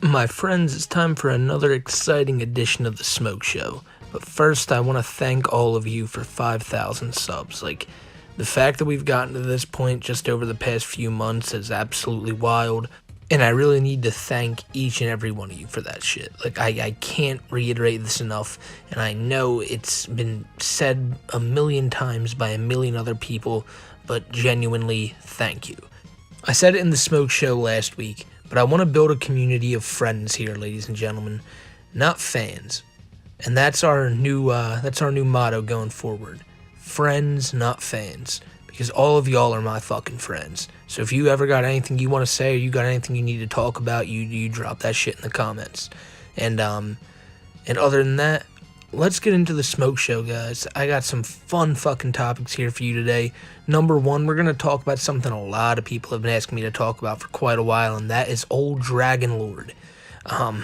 My friends, it's time for another exciting edition of the Smoke Show. But first, I want to thank all of you for 5,000 subs. The fact that we've gotten to this point just over the past few months is absolutely wild. And I really need to thank each and every one of you for that shit. I can't reiterate this enough. And I know it's been said a million times by a million other people, but genuinely, thank you. I said it in the Smoke Show last week, but I want to build a community of friends here, ladies and gentlemen, not fans. And that's our new motto going forward. Friends, not fans. Because all of y'all are my fucking friends. So if you ever got anything you want to say or you got anything you need to talk about, you drop that shit in the comments. And other than that, let's get into the Smoke Show, guys. I got some fun fucking topics here for you today. Number one, we're going to talk about something a lot of people have been asking me to talk about for quite a while, and that is old Dragonlord. I'm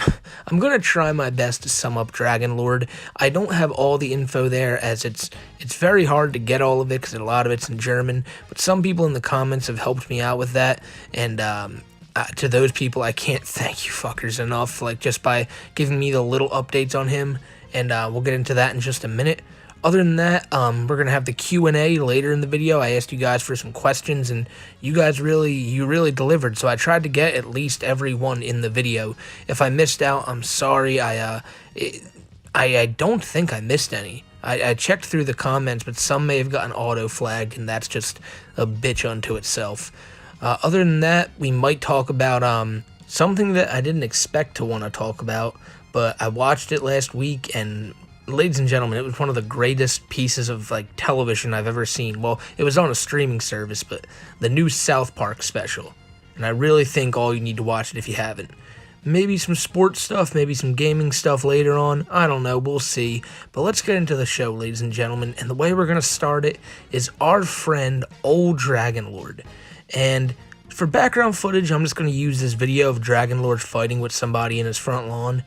going to try my best to sum up Dragonlord. I don't have all the info there, as it's very hard to get all of it because a lot of it's in German, but some people in the comments have helped me out with that, and to those people, I can't thank you fuckers enough, just by giving me the little updates on him, and we'll get into that in just a minute. Other than that, we're going to have the Q&A later in the video. I asked you guys for some questions, and you guys really delivered, so I tried to get at least every one in the video. If I missed out, I'm sorry. I don't think I missed any. I checked through the comments, but some may have gotten auto-flagged, and that's just a bitch unto itself. Other than that, we might talk about something that I didn't expect to want to talk about, but I watched it last week, and ladies and gentlemen, it was one of the greatest pieces of television I've ever seen. Well, it was on a streaming service, but the new South Park special. And I really think all you need to watch it if you haven't. Maybe some sports stuff, maybe some gaming stuff later on. I don't know, we'll see. But let's get into the show, ladies and gentlemen. And the way we're going to start it is our friend, old Dragonlord. And for background footage, I'm just going to use this video of Dragonlord fighting with somebody in his front lawn.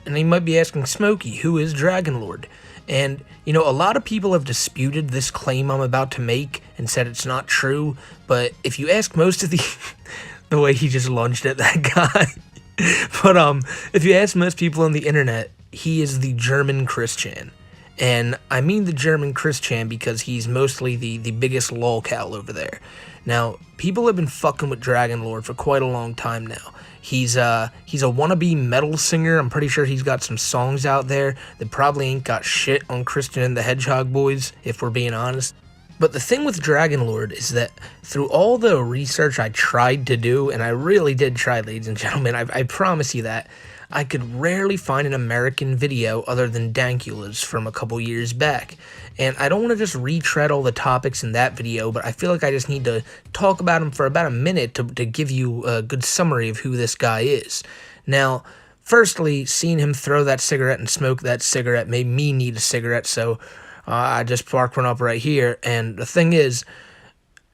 And you might be asking, Smokey, who is Dragonlord? And, a lot of people have disputed this claim I'm about to make and said it's not true, but if you ask most of the way he just lunged at that guy, but if you ask most people on the internet, he is the German Christian. And I mean the German Christian because he's mostly the biggest lolcow over there. Now, people have been fucking with Dragonlord for quite a long time now. He's a wannabe metal singer. I'm pretty sure he's got some songs out there that probably ain't got shit on Christian and the Hedgehog Boys, if we're being honest. But the thing with Dragonlord is that through all the research I tried to do, and I really did try, ladies and gentlemen, I promise you that, I could rarely find an American video other than Dankula's from a couple years back. And I don't want to just retread all the topics in that video, but I feel like I just need to talk about him for about a minute to give you a good summary of who this guy is. Now, firstly, seeing him throw that cigarette and smoke that cigarette made me need a cigarette, so I just sparked one up right here. And the thing is,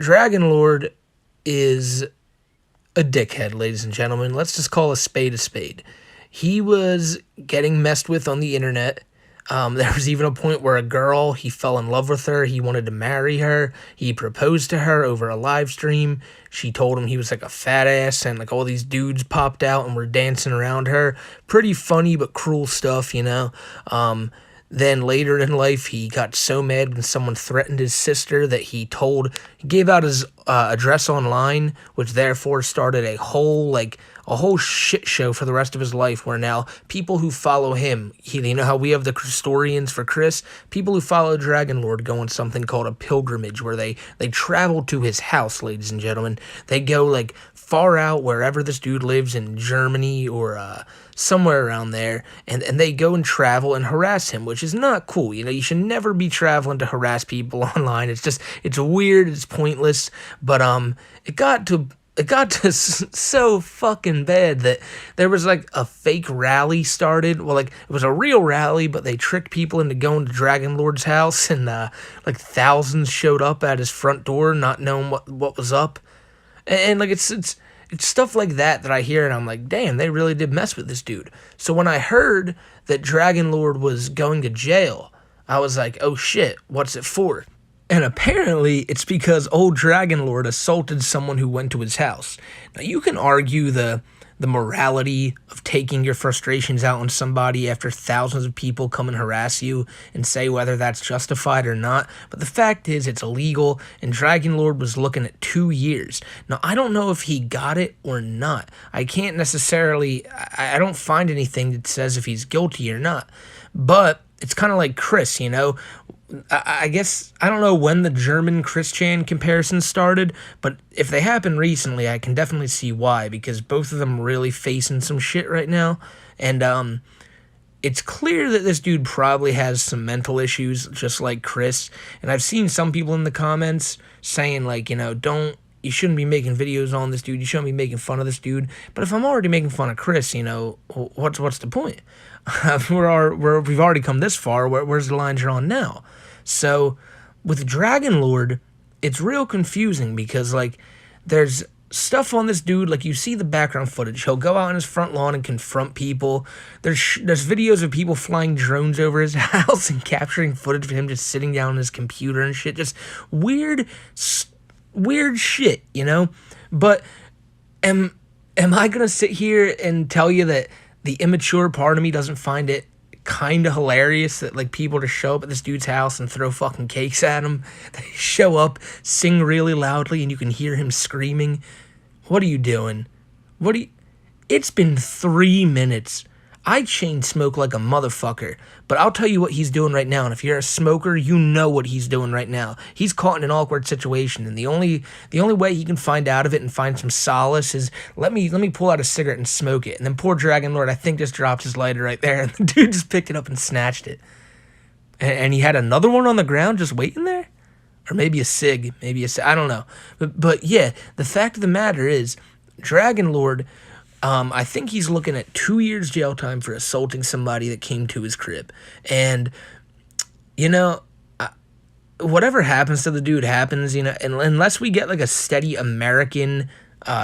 Dragonlord is a dickhead, ladies and gentlemen. Let's just call a spade a spade. He was getting messed with on the internet. There was even a point where a girl, he fell in love with her. He wanted to marry her. He proposed to her over a live stream. She told him he was like a fat ass, and all these dudes popped out and were dancing around her. Pretty funny but cruel stuff, Then later in life, he got so mad when someone threatened his sister that he gave out his address online, which therefore started a whole shit show for the rest of his life, where now people who follow him, you know how we have the Christorians for Chris? People who follow Dragonlord go on something called a pilgrimage, where they travel to his house, ladies and gentlemen. They go far out wherever this dude lives in Germany or somewhere around there, and they go and travel and harass him, which is not cool. You should never be traveling to harass people online. It's weird, it's pointless, but it got to so fucking bad that there was a fake rally started. Well, it was a real rally, but they tricked people into going to Dragonlord's house, and thousands showed up at his front door not knowing what was up. And it's stuff like that I hear, and I'm like, damn, they really did mess with this dude. So when I heard that Dragonlord was going to jail, I was like, oh shit, what's it for? And apparently, it's because old Dragonlord assaulted someone who went to his house. Now, you can argue the the morality of taking your frustrations out on somebody after thousands of people come and harass you and say whether that's justified or not. But the fact is, it's illegal, and Dragonlord was looking at 2 years. Now, I don't know if he got it or not. I can't necessarily, I don't find anything that says if he's guilty or not. But it's kind of like Chris, you know? I guess, I don't know when the German Chris Chan comparison started, but if they happened recently, I can definitely see why, because both of them are really facing some shit right now. And it's clear that this dude probably has some mental issues, just like Chris. And I've seen some people in the comments saying, like, you know, you shouldn't be making videos on this dude. You shouldn't be making fun of this dude. But if I'm already making fun of Chris, you know, what's the point? We've already come this far. Where's the line drawn now? So with Dragonlord, it's real confusing because, like, there's stuff on this dude. Like, you see the background footage. He'll go out on his front lawn and confront people. There's videos of people flying drones over his house and capturing footage of him just sitting down on his computer and shit. Just weird shit, you know? But am I gonna sit here and tell you that the immature part of me doesn't find it kind of hilarious that, like, people just show up at this dude's house and throw fucking cakes at him? They show up, sing really loudly, and you can hear him screaming. What are you doing? It's been 3 minutes. I chain smoke like a motherfucker, but I'll tell you what he's doing right now, and if you're a smoker, you know what he's doing right now. He's caught in an awkward situation, and the only way he can find out of it and find some solace is let me pull out a cigarette and smoke it. And then poor Dragonlord, I think, just dropped his lighter right there, and the dude just picked it up and snatched it. And he had another one on the ground just waiting there? Or maybe a cig, I don't know. But yeah, the fact of the matter is, Dragonlord, I think he's looking at 2 years jail time for assaulting somebody that came to his crib. And, you know, whatever happens to the dude happens, you know, unless we get, like, a steady American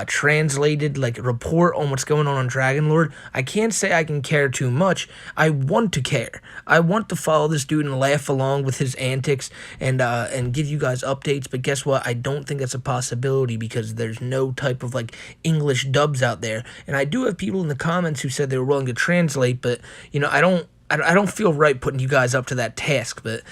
translated, like, report on what's going on Dragonlord, I can't say I can care too much. I want to care. I want to follow this dude and laugh along with his antics and give you guys updates, but guess what? I don't think that's a possibility because there's no type of, like, English dubs out there. And I do have people in the comments who said they were willing to translate, but, you know, I don't feel right putting you guys up to that task. But,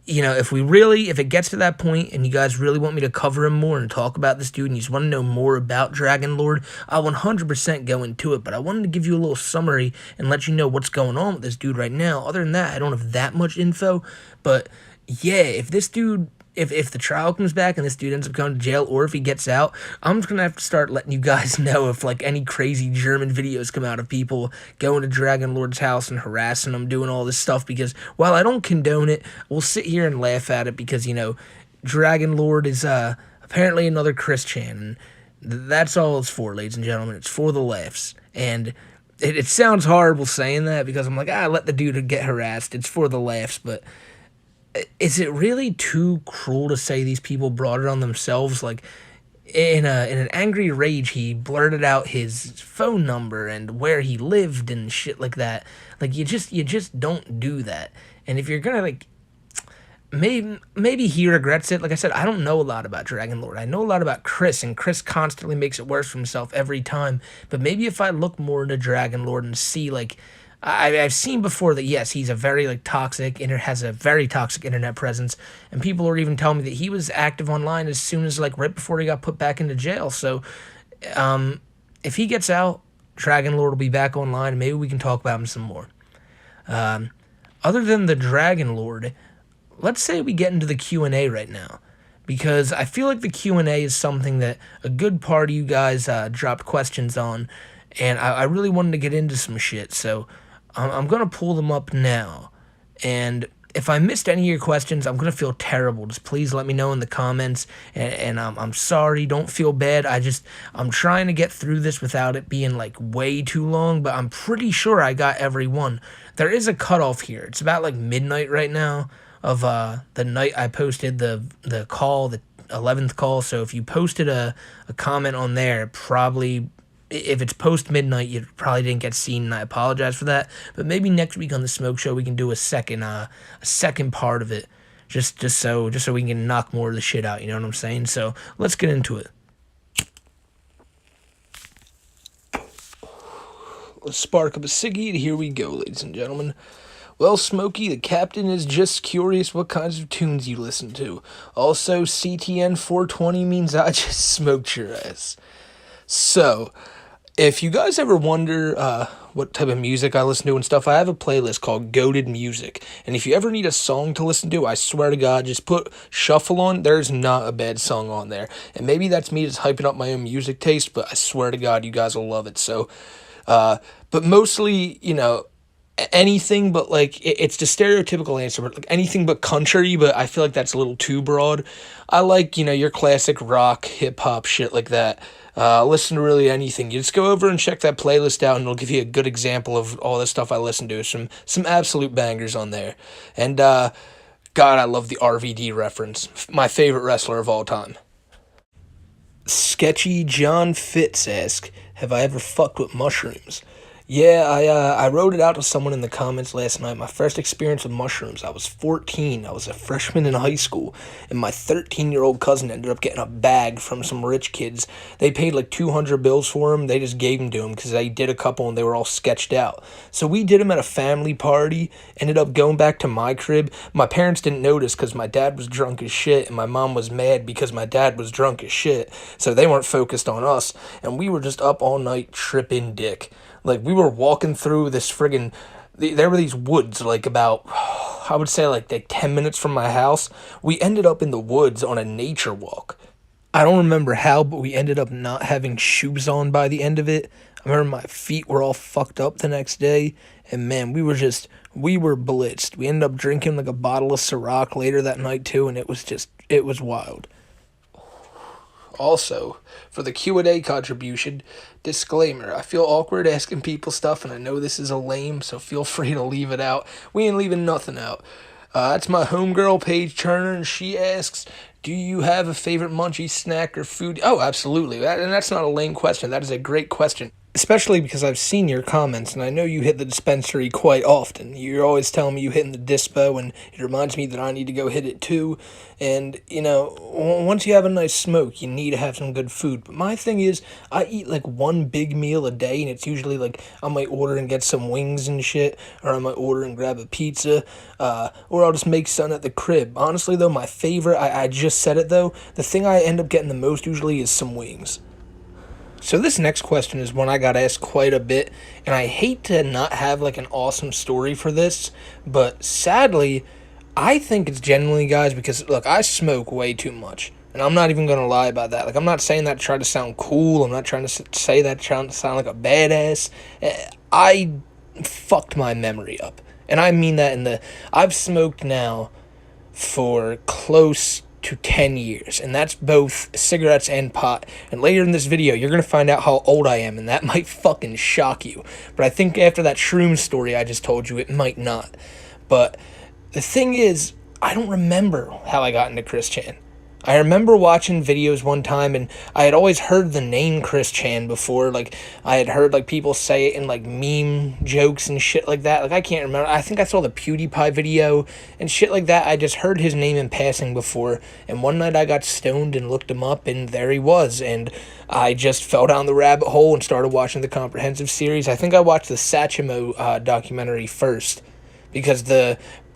you know, if it gets to that point and you guys really want me to cover him more and talk about this dude and you just want to know more about Dragonlord, I'll 100% go into it. But I wanted to give you a little summary and let you know what's going on with this dude right now. Other than that, I don't have that much info. But yeah, if this dude, if the trial comes back and this dude ends up going to jail, or if he gets out, I'm just going to have to start letting you guys know if, like, any crazy German videos come out of people going to Dragonlord's house and harassing him, doing all this stuff, because while I don't condone it, we'll sit here and laugh at it because, you know, Dragonlord is apparently another Chris Chan, and that's all it's for, ladies and gentlemen. It's for the laughs. And it sounds horrible saying that because I'm like, let the dude get harassed. It's for the laughs, but is it really too cruel to say these people brought it on themselves? Like, in an angry rage, he blurted out his phone number and where he lived and shit like that. Like, you just don't do that. And if you're gonna, like, maybe he regrets it. Like I said, I don't know a lot about Dragonlord. I know a lot about Chris, and Chris constantly makes it worse for himself every time. But maybe if I look more into Dragonlord and see, like, I've seen before that, yes, he's a very, like, has a very toxic internet presence, and people are even telling me that he was active online as soon as, like, right before he got put back into jail. So, if he gets out, Dragonlord will be back online, and maybe we can talk about him some more. Other than the Dragonlord, let's say we get into the Q&A right now, because I feel like the Q&A is something that a good part of you guys dropped questions on, and I really wanted to get into some shit, so I'm going to pull them up now. And if I missed any of your questions, I'm going to feel terrible. Just please let me know in the comments. And I'm sorry. Don't feel bad. I'm trying to get through this without it being, like, way too long. But I'm pretty sure I got every one. There is a cutoff here. It's about, like, midnight right now of the night I posted the call, the 11th call. So if you posted a comment on there, probably, if it's post midnight, you probably didn't get seen, and I apologize for that. But maybe next week on the Smoke Show we can do a second part of it, just so we can knock more of the shit out. You know what I'm saying? So let's get into it. Let's spark up a ciggy, and here we go, ladies and gentlemen. Well, Smokey, the captain is just curious what kinds of tunes you listen to. Also, CTN 420 means I just smoked your ass. So, if you guys ever wonder what type of music I listen to and stuff, I have a playlist called Goated Music. And if you ever need a song to listen to, I swear to God, just put Shuffle on. There's not a bad song on there. And maybe that's me just hyping up my own music taste, but I swear to God, you guys will love it. So, but mostly, anything but like it's the stereotypical answer, but like anything but country, but I feel like that's a little too broad. I like, your classic rock, hip hop shit like that. Listen to really anything. You just go over and check that playlist out, and it'll give you a good example of all the stuff I listen to. Some absolute bangers on there. And God, I love the RVD reference. My favorite wrestler of all time. Sketchy John Fitz asks, have I ever fucked with mushrooms? Yeah, I wrote it out to someone in the comments last night. My first experience with mushrooms, I was 14. I was a freshman in high school, and my 13-year-old cousin ended up getting a bag from some rich kids. They paid like 200 bills for them. They just gave them to him because they did a couple and they were all sketched out. So we did them at a family party, ended up going back to my crib. My parents didn't notice because my dad was drunk as shit, and my mom was mad because my dad was drunk as shit. So they weren't focused on us, and we were just up all night tripping dick. Like, we were walking through this friggin'... There were these woods, like, about, I would say, like 10 minutes from my house. We ended up in the woods on a nature walk. I don't remember how, but we ended up not having shoes on by the end of it. I remember my feet were all fucked up the next day. And, man, we were blitzed. We ended up drinking, like, a bottle of Ciroc later that night, too, and it was wild. Also, for the Q&A contribution, disclaimer, I feel awkward asking people stuff, and I know this is a lame, so feel free to leave it out. We ain't leaving nothing out. That's my homegirl, Paige Turner, and she asks, do you have a favorite munchie, snack, or food? Oh, absolutely. And that's not a lame question. That is a great question. Especially because I've seen your comments, and I know you hit the dispensary quite often. You're always telling me you hitting the dispo, and it reminds me that I need to go hit it too. And, once you have a nice smoke, you need to have some good food. But my thing is, I eat like one big meal a day, and it's usually like I might order and get some wings and shit, or I might order and grab a pizza, or I'll just make something at the crib. Honestly, though, my favorite, I just said it, though, the thing I end up getting the most usually is some wings. So this next question is one I got asked quite a bit, and I hate to not have like an awesome story for this, but sadly, I think it's genuinely, guys, because, look, I smoke way too much, and I'm not even going to lie about that. Like, I'm not saying that to try to sound cool. I'm not trying to say that to sound like a badass. I fucked my memory up, and I mean that I've smoked now for close to 10 years, and that's both cigarettes and pot. And later in this video, you're going to find out how old I am, and that might fucking shock you. But I think after that shroom story I just told you, it might not. But the thing is, I don't remember how I got into Chris Chan. I remember watching videos one time, and I had always heard the name Chris Chan before. Like, I had heard, like, people say it in, like, meme jokes and shit like that. Like, I can't remember. I think I saw the PewDiePie video and shit like that. I just heard his name in passing before, and one night I got stoned and looked him up, and there he was, and I just fell down the rabbit hole and started watching the comprehensive series. I think I watched the Satchmo documentary first, because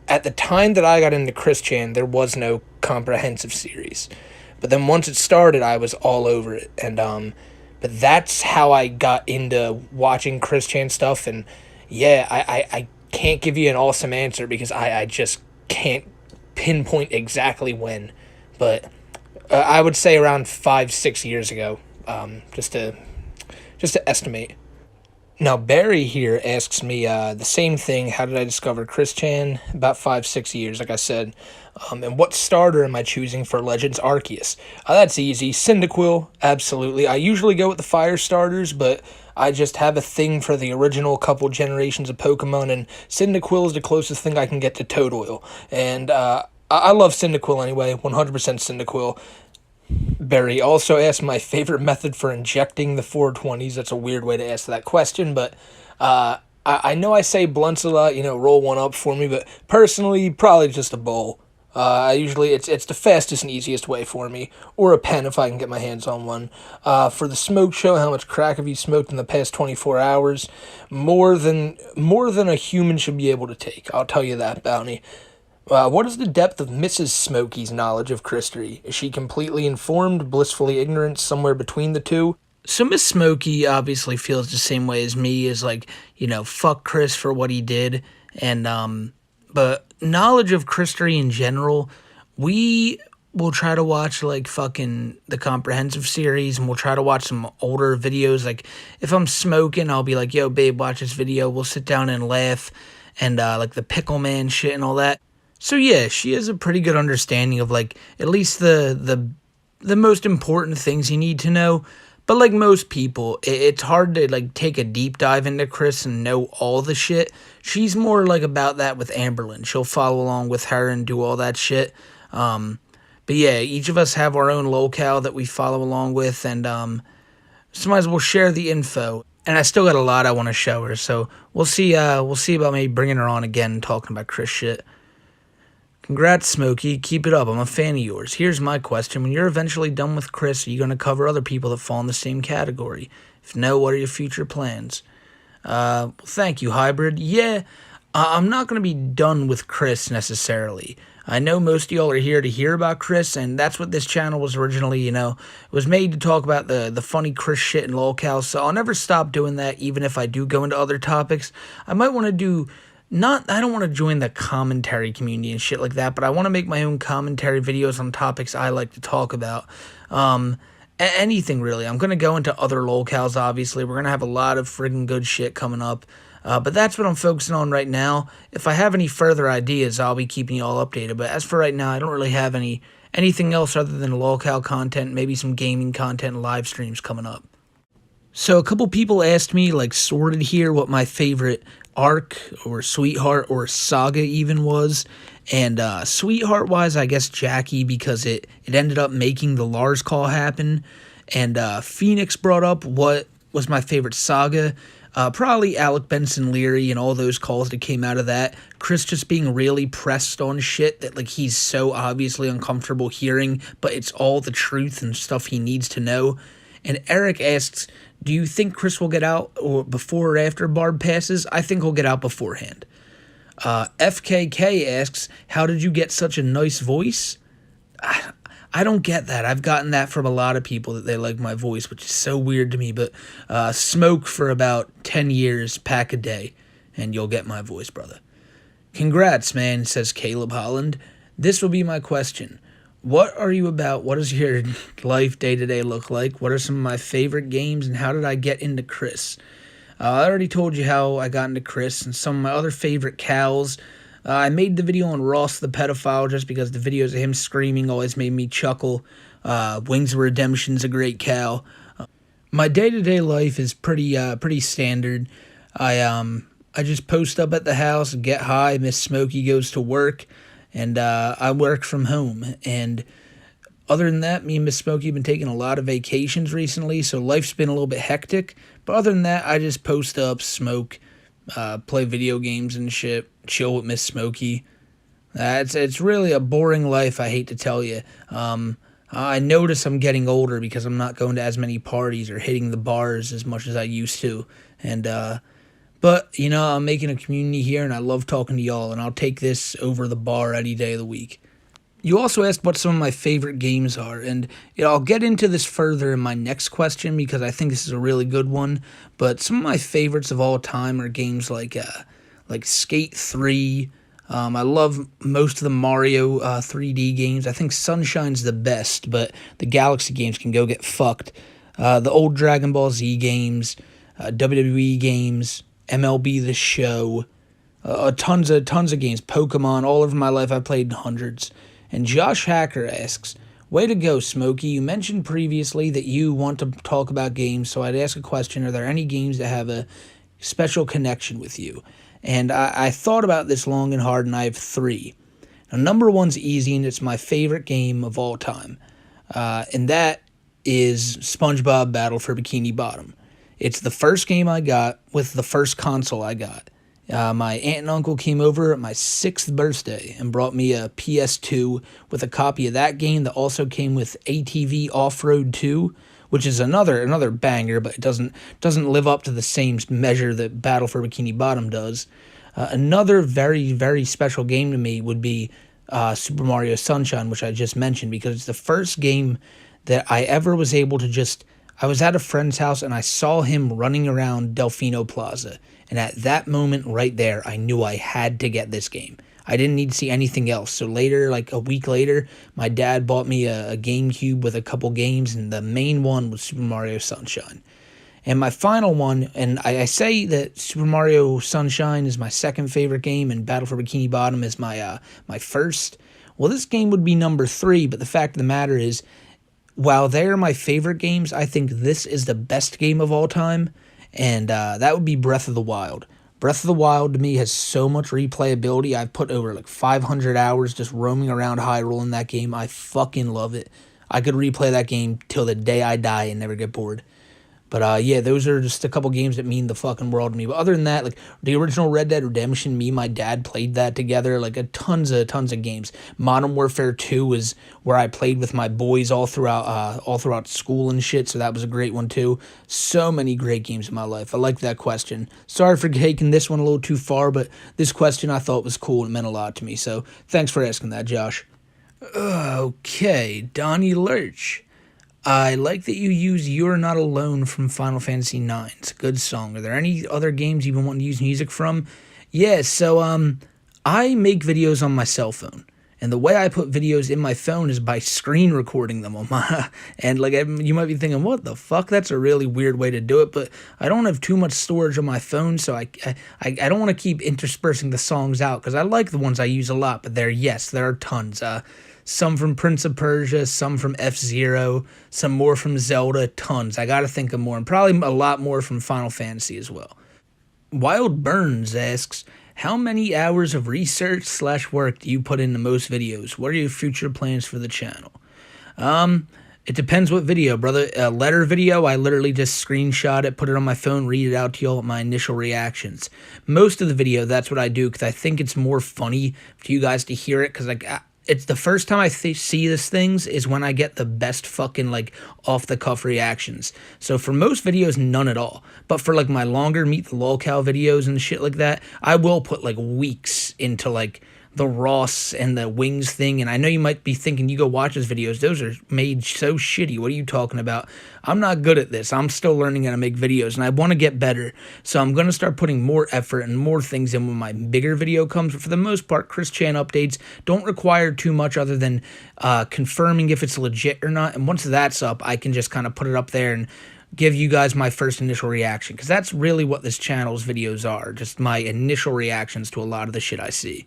at the time that I got into Chris Chan, there was no comprehensive series. But then once it started, I was all over it. And but that's how I got into watching Chris Chan stuff. And yeah, I can't give you an awesome answer because I just can't pinpoint exactly when. But I would say around 5-6 years ago, just to estimate. Now, Barry here asks me the same thing. How did I discover Chris Chan? About 5-6 years, like I said. And what starter am I choosing for Legends Arceus? That's easy. Cyndaquil, absolutely. I usually go with the fire starters, but I just have a thing for the original couple generations of Pokemon, and Cyndaquil is the closest thing I can get to Toadwheel. And I love Cyndaquil anyway, 100% Cyndaquil. Barry also asked my favorite method for injecting the 420s. That's a weird way to ask that question, but I know I say blunts a lot, roll one up for me, but personally, probably just a bowl. It's the fastest and easiest way for me, or a pen if I can get my hands on one. For the smoke show, how much crack have you smoked in the past 24 hours? More than a human should be able to take. I'll tell you that, Bounty. What is the depth of Mrs. Smokey's knowledge of Christery? Is she completely informed, blissfully ignorant, somewhere between the two? So Miss Smokey obviously feels the same way as me, is like, fuck Chris for what he did. And but knowledge of Christery in general, we will try to watch like fucking the comprehensive series, and we'll try to watch some older videos. Like if I'm smoking, I'll be like, yo babe, watch this video. We'll sit down and laugh, and like the pickle man shit and all that. So yeah, she has a pretty good understanding of like at least the most important things you need to know. But like most people, it's hard to like take a deep dive into Chris and know all the shit. She's more like about that with Amberlyn. She'll follow along with her and do all that shit. But yeah, each of us have our own locale that we follow along with, and sometimes we'll share the info. And I still got a lot I want to show her, so we'll see. We'll see about maybe bringing her on again and talking about Chris shit. Congrats, Smokey. Keep it up. I'm a fan of yours. Here's my question. When you're eventually done with Chris, are you going to cover other people that fall in the same category? If no, what are your future plans? Thank you, Hybrid. Yeah, I'm not going to be done with Chris necessarily. I know most of y'all are here to hear about Chris, and that's what this channel was originally, it was made to talk about the funny Chris shit and lolcows, so I'll never stop doing that, even if I do go into other topics. I might want to do... I don't want to join the commentary community and shit like that, but I want to make my own commentary videos on topics I like to talk about. Anything, really. I'm going to go into other lolcows, obviously. We're going to have a lot of friggin' good shit coming up. But that's what I'm focusing on right now. If I have any further ideas, I'll be keeping you all updated. But as for right now, I don't really have anything else other than lolcow content, maybe some gaming content and live streams coming up. So a couple people asked me, like sorted here, what my favorite arc or sweetheart or saga even was. And sweetheart-wise, I guess Jackie, because it ended up making the Lars call happen. And Phoenix brought up what was my favorite saga. Probably Alec Benson Leary and all those calls that came out of that. Chris just being really pressed on shit that like he's so obviously uncomfortable hearing, but it's all the truth and stuff he needs to know. And Eric asks, do you think Chris will get out or before or after Barb passes? I think he'll get out beforehand. FKK asks, how did you get such a nice voice? I don't get that. I've gotten that from a lot of people that they like my voice, which is so weird to me. But smoke for about 10 years, pack a day, and you'll get my voice, brother. Congrats, man, says Caleb Holland. This will be my question. What are you about? What does your life day-to-day look like? What are some of my favorite games, and how did I get into Chris? I already told you how I got into Chris and some of my other favorite cows. I made the video on Ross the Pedophile just because the videos of him screaming always made me chuckle. Wings of Redemption's a great cow. My day-to-day life is pretty standard. I just post up at the house, get high, Miss Smokey goes to work, and I work from home. And other than that, me and Miss Smokey have been taking a lot of vacations recently, so life's been a little bit hectic. But other than that, I just post up, smoke, play video games and shit, chill with Miss Smokey. It's really a boring life, I hate to tell you. I notice I'm getting older because I'm not going to as many parties or hitting the bars as much as I used to. And but, I'm making a community here, and I love talking to y'all, and I'll take this over the bar any day of the week. You also asked what some of my favorite games are, and I'll get into this further in my next question because I think this is a really good one, but some of my favorites of all time are games like Skate 3. I love most of the Mario 3D games. I think Sunshine's the best, but the Galaxy games can go get fucked. The old Dragon Ball Z games, WWE games, MLB The Show, tons of games, Pokemon. All over my life I've played hundreds. And Josh Hacker asks, way to go, Smokey. You mentioned previously that you want to talk about games, so I'd ask a question. Are there any games that have a special connection with you? And I thought about this long and hard, and I have 3. Now, number 1's easy, and it's my favorite game of all time. And that is SpongeBob Battle for Bikini Bottom. It's the first game I got with the first console I got. My aunt and uncle came over at my 6th birthday and brought me a PS2 with a copy of that game that also came with ATV Off-Road 2, which is another banger, but it doesn't live up to the same measure that Battle for Bikini Bottom does. Another very, very special game to me would be Super Mario Sunshine, which I just mentioned, because it's the first game that I ever was able to just... I was at a friend's house and I saw him running around Delfino Plaza. And at that moment right there, I knew I had to get this game. I didn't need to see anything else. So later, like a week later, my dad bought me a GameCube with a couple games, and the main one was Super Mario Sunshine. And my final one, and I say that Super Mario Sunshine is my second favorite game and Battle for Bikini Bottom is my first. Well, this game would be number 3, but the fact of the matter is, while they're my favorite games, I think this is the best game of all time, and that would be Breath of the Wild. Breath of the Wild, to me, has so much replayability. I've put over like 500 hours just roaming around Hyrule in that game. I fucking love it. I could replay that game till the day I die and never get bored. But yeah, those are just a couple games that mean the fucking world to me. But other than that, like the original Red Dead Redemption, me and my dad played that together, like tons of games. Modern Warfare 2 is where I played with my boys all throughout school and shit, so that was a great one too. So many great games in my life. I like that question. Sorry for taking this one a little too far, but this question I thought was cool and meant a lot to me. So thanks for asking that, Josh. Okay, Donnie Lurch. I like that you use You're Not Alone from Final Fantasy IX. It's a good song. Are there any other games you've been wanting to use music from? Yeah, so I make videos on my cell phone. And the way I put videos in my phone is by screen recording them on my... And like you might be thinking, what the fuck? That's a really weird way to do it. But I don't have too much storage on my phone, so I don't want to keep interspersing the songs out, because I like the ones I use a lot. But there are tons. Some from Prince of Persia, some from F-Zero, some more from Zelda, tons. I gotta think of more, and probably a lot more from Final Fantasy as well. Wild Burns asks, how many hours of research/work do you put into most videos? What are your future plans for the channel? It depends what video, brother. A letter video, I literally just screenshot it, put it on my phone, read it out to y'all, my initial reactions. Most of the video, that's what I do, because I think it's more funny for you guys to hear it, because like... It's the first time I see these things is when I get the best fucking, like, off-the-cuff reactions. So for most videos, none at all. But for, like, my longer Meet the Lolcow videos and shit like that, I will put, like, weeks into, like, the Ross and the Wings thing. And I know you might be thinking, you go watch those videos, those are made so shitty. What are you talking about? I'm not good at this. I'm still learning how to make videos, and I want to get better. So I'm going to start putting more effort and more things in when my bigger video comes. But for the most part, Chris Chan updates don't require too much other than confirming if it's legit or not. And once that's up, I can just kind of put it up there and give you guys my first initial reaction, because that's really what this channel's videos are, just my initial reactions to a lot of the shit I see.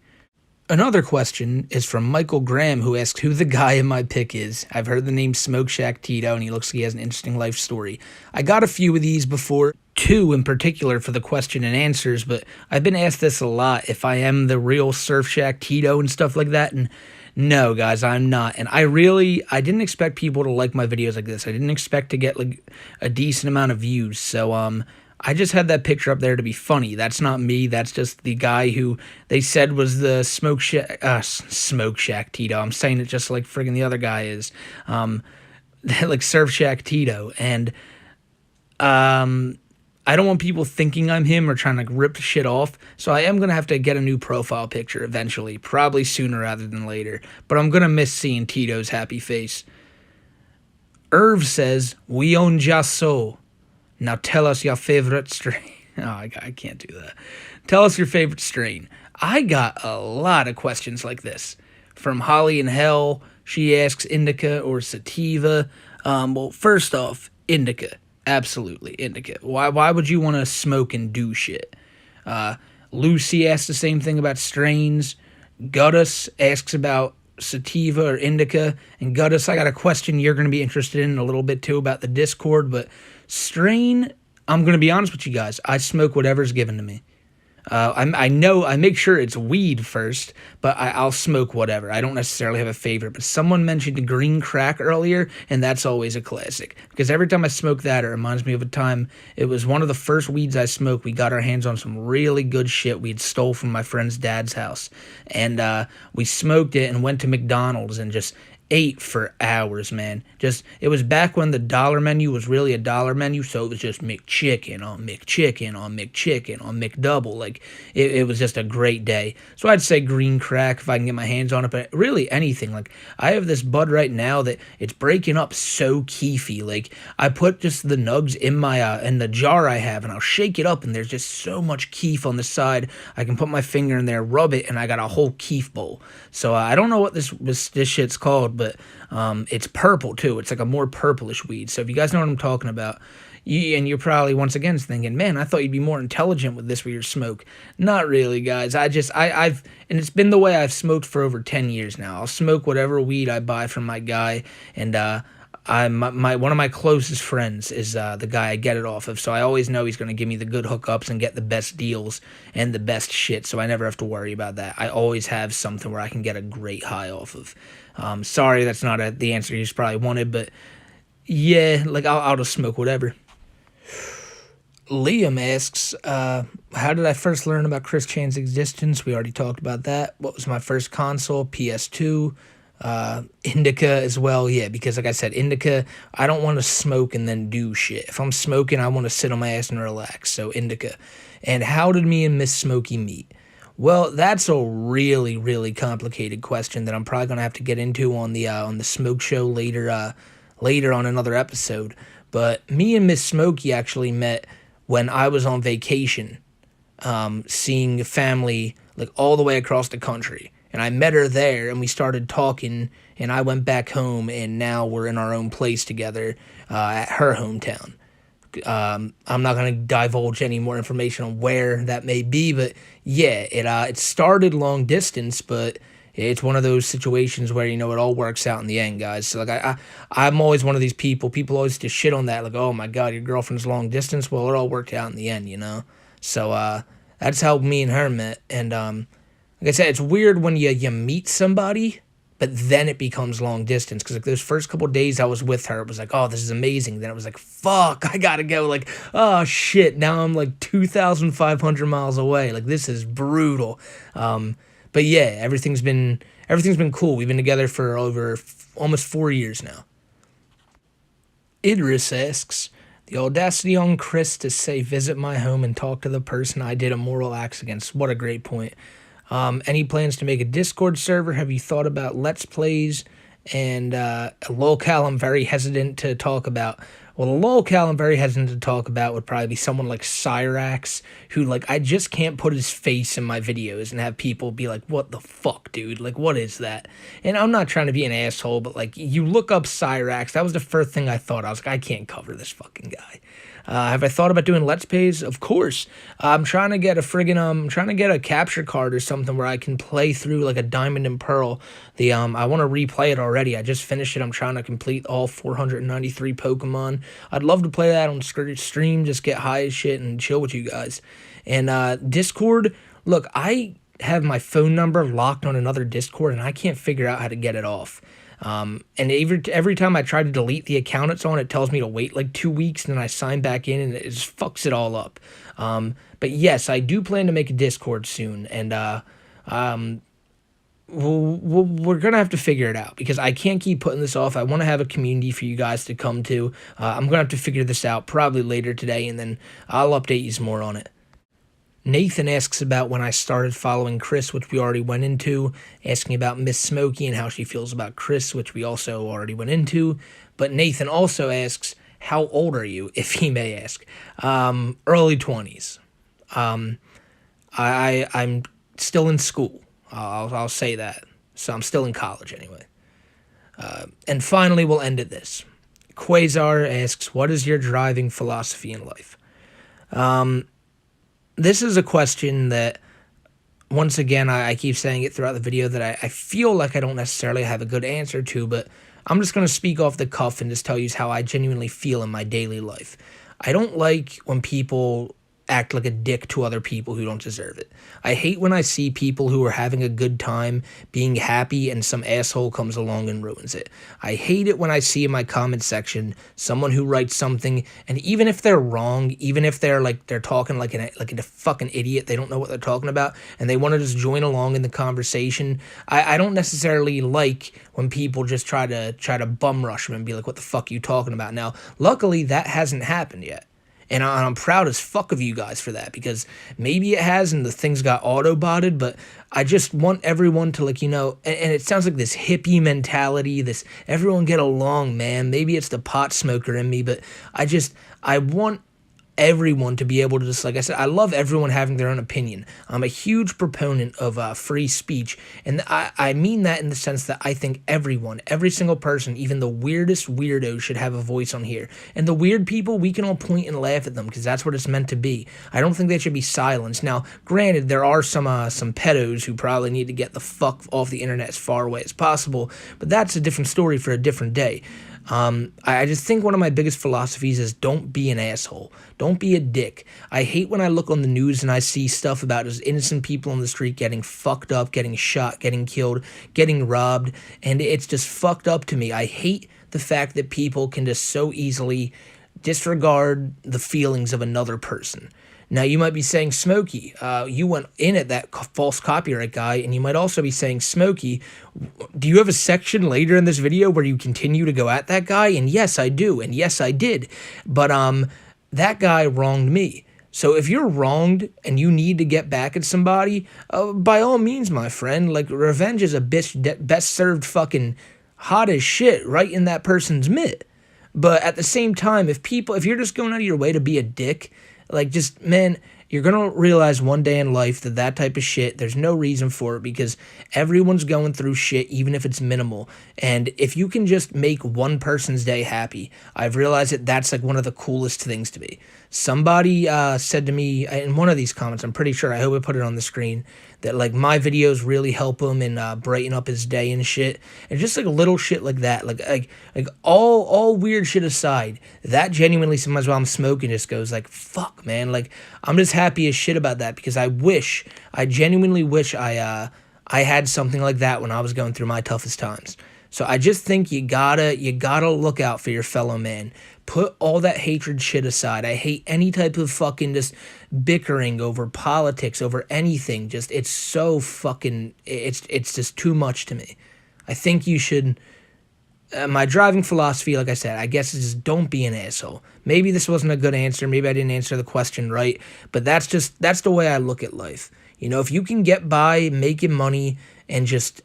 Another question is from Michael Graham, who asks who the guy in my pick is. I've heard the name Smoke Shack Tito, and he looks like he has an interesting life story. I got a few of these before, 2 in particular for the question and answers, but I've been asked this a lot, if I am the real Surf Shack Tito and stuff like that, and no, guys, I'm not. And I didn't expect people to like my videos like this. I didn't expect to get like a decent amount of views, so I just had that picture up there to be funny. That's not me. That's just the guy who they said was the Smoke Shack Tito. I'm saying it just like friggin' the other guy is. Like Surf Shack Tito. And I don't want people thinking I'm him or trying to rip shit off. So I am going to have to get a new profile picture eventually. Probably sooner rather than later. But I'm going to miss seeing Tito's happy face. Irv says, we own Jasso. Now tell us your favorite strain. Oh, I can't do that. Tell us your favorite strain. I got a lot of questions like this. From Holly in Hell, she asks indica or sativa. Well, first off, indica. Absolutely, indica. Why would you want to smoke and do shit? Lucy asks the same thing about strains. Guttus asks about sativa or indica. And Guttus, I got a question you're going to be interested in a little bit too about the Discord, but strain, I'm going to be honest with you guys. I smoke whatever's given to me. I know I make sure it's weed first, but I'll smoke whatever. I don't necessarily have a favorite. But someone mentioned green crack earlier, and that's always a classic because every time I smoke that, it reminds me of a time. It was one of the first weeds I smoked. We got our hands on some really good shit we had stole from my friend's dad's house, and we smoked it and went to McDonald's and just ate for hours, man. Just it was back when the dollar menu was really a dollar menu, so it was just McChicken on McChicken on McChicken on McDouble. Like it was just a great day. So I'd say green crack if I can get my hands on it, but really anything. Like I have this bud right now that it's breaking up so keefy. Like I put just the nugs in my in the jar I have, and I'll shake it up, and there's just so much keef on the side. I can put my finger in there, rub it, and I got a whole keef bowl. So I don't know what this shit's called, but it's purple too. It's like a more purplish weed. So if you guys know what I'm talking about, and you're probably once again thinking, man, I thought you'd be more intelligent with this with your smoke. Not really, guys. I've and it's been the way I've smoked for over 10 years now. I'll smoke whatever weed I buy from my guy, and one of my closest friends is the guy I get it off of, so I always know he's going to give me the good hookups and get the best deals and the best shit, so I never have to worry about that. I always have something where I can get a great high off of. Sorry, that's not the answer you probably wanted, but yeah, like I'll just smoke whatever. Liam asks, how did I first learn about Chris Chan's existence? We already talked about that. What was my first console? PS2. Indica as well, yeah, because like I said, Indica, I don't want to smoke and then do shit. If I'm smoking, I want to sit on my ass and relax, so Indica. And how did me and Miss Smokey meet? Well, that's a really, really complicated question that I'm probably gonna have to get into on the Smoke Show later on another episode. But me and Miss Smokey actually met when I was on vacation, seeing family like all the way across the country. And I met her there, and we started talking, and I went back home, and now we're in our own place together at her hometown. I'm not going to divulge any more information on where that may be, but yeah, it started long distance, but it's one of those situations where, it all works out in the end, guys. So, like, I'm always one of these people always just shit on that, like, oh, my God, your girlfriend's long distance. Well, it all worked out in the end. So, that's how me and her met, and, like I said, it's weird when you meet somebody, but then it becomes long distance. Because like those first couple days I was with her, it was like, oh, this is amazing. Then it was like, fuck, I gotta go. Like, oh shit, now I'm like 2,500 miles away. Like this is brutal. But yeah, everything's been cool. We've been together for over almost 4 years now. Idris asks, the audacity on Chris to say visit my home and talk to the person I did immoral acts against. What a great point. Any plans to make a Discord server? Have you thought about Let's Plays? And a lolcal I'm very hesitant to talk about. Well, a lolcal I'm very hesitant to talk about would probably be someone like Cyrax, who, like, I just can't put his face in my videos and have people be like, what the fuck, dude? Like, what is that? And I'm not trying to be an asshole, but, like, you look up Cyrax, that was the first thing I thought. I was like, I can't cover this fucking guy. Have I thought about doing Let's Plays? Of course. I'm trying to get a capture card or something where I can play through like a Diamond and Pearl. I want to replay it already. I just finished it. I'm trying to complete all 493 Pokemon. I'd love to play that on stream, just get high as shit and chill with you guys. And Discord, look, I have my phone number locked on another Discord and I can't figure out how to get it off. And every time I try to delete the account it's on, it tells me to wait like 2 weeks, and then I sign back in, and it just fucks it all up. But yes, I do plan to make a Discord soon, and we're gonna have to figure it out because I can't keep putting this off. I want to have a community for you guys to come to. I'm gonna have to figure this out probably later today, and then I'll update you some more on it. Nathan asks about when I started following Chris, which we already went into, asking about Miss Smokey and how she feels about Chris, which we also already went into. But Nathan also asks, how old are you, if he may ask? Early 20s. I'm still in school. I'll say that. So I'm still in college anyway. And finally, we'll end at this. Quasar asks, what is your driving philosophy in life? This is a question that, once again, I keep saying it throughout the video that I feel like I don't necessarily have a good answer to, but I'm just going to speak off the cuff and just tell you how I genuinely feel in my daily life. I don't like when people act like a dick to other people who don't deserve it. I hate when I see people who are having a good time, being happy, and some asshole comes along and ruins it. I hate it when I see in my comment section someone who writes something, and even if they're wrong, even if they're talking like a fucking idiot, they don't know what they're talking about, and they want to just join along in the conversation. I don't necessarily like when people just try to bum rush them and be like, "What the fuck are you talking about?" Now, luckily, that hasn't happened yet. And I'm proud as fuck of you guys for that, because maybe it has and the things got auto-botted, but I just want everyone to, like, and it sounds like this hippie mentality, this everyone get along, man. Maybe it's the pot smoker in me, but I want everyone to be able to just, like I said, I love everyone having their own opinion. I'm a huge proponent of free speech, and I mean that in the sense that I think everyone, every single person, even the weirdest weirdo, should have a voice on here. And the weird people, we can all point and laugh at them because that's what it's meant to be. I don't think they should be silenced. Now, granted, there are some pedos who probably need to get the fuck off the internet as far away as possible, but that's a different story for a different day. I just think one of my biggest philosophies is don't be an asshole. Don't be a dick. I hate when I look on the news and I see stuff about just innocent people on the street getting fucked up, getting shot, getting killed, getting robbed, and it's just fucked up to me. I hate the fact that people can just so easily disregard the feelings of another person. Now, you might be saying, Smokey, you went in at that false copyright guy, and you might also be saying, Smokey, do you have a section later in this video where you continue to go at that guy? And yes, I do, and yes, I did. But that guy wronged me. So if you're wronged and you need to get back at somebody, by all means, my friend, like, revenge is a bitch best served fucking hot as shit right in that person's mitt. But at the same time, if you're just going out of your way to be a dick, like, just, man, you're going to realize one day in life that type of shit, there's no reason for it, because everyone's going through shit, even if it's minimal. And if you can just make one person's day happy, I've realized that that's, like, one of the coolest things to me. Somebody said to me in one of these comments, I'm pretty sure, I hope I put it on the screen, that, like, my videos really help him and brighten up his day and shit. And just, like, little shit like that, like all weird shit aside, that genuinely, sometimes while I'm smoking, just goes like, fuck, man. Like, I'm just happy as shit about that, because I genuinely wish I had something like that when I was going through my toughest times. So I just think you gotta look out for your fellow man. Put all that hatred shit aside. I hate any type of fucking just bickering over politics, over anything. Just, it's so fucking, it's just too much to me. I think you should, my driving philosophy, like I said, I guess, is just don't be an asshole. Maybe this wasn't a good answer. Maybe I didn't answer the question right. But that's the way I look at life. You know, if you can get by making money and just,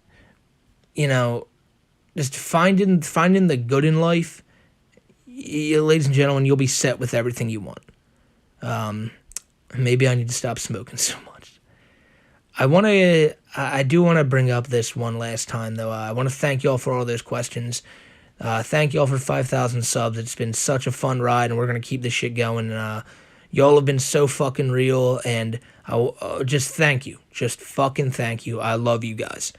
just finding the good in life, ladies and gentlemen, you'll be set with everything you want. Maybe I need to stop smoking so much. I do want to bring up this one last time, though. I want to thank y'all for all those questions. Thank y'all for 5,000 subs. It's been such a fun ride, and we're going to keep this shit going. Y'all have been so fucking real, and just thank you. Just fucking thank you. I love you guys.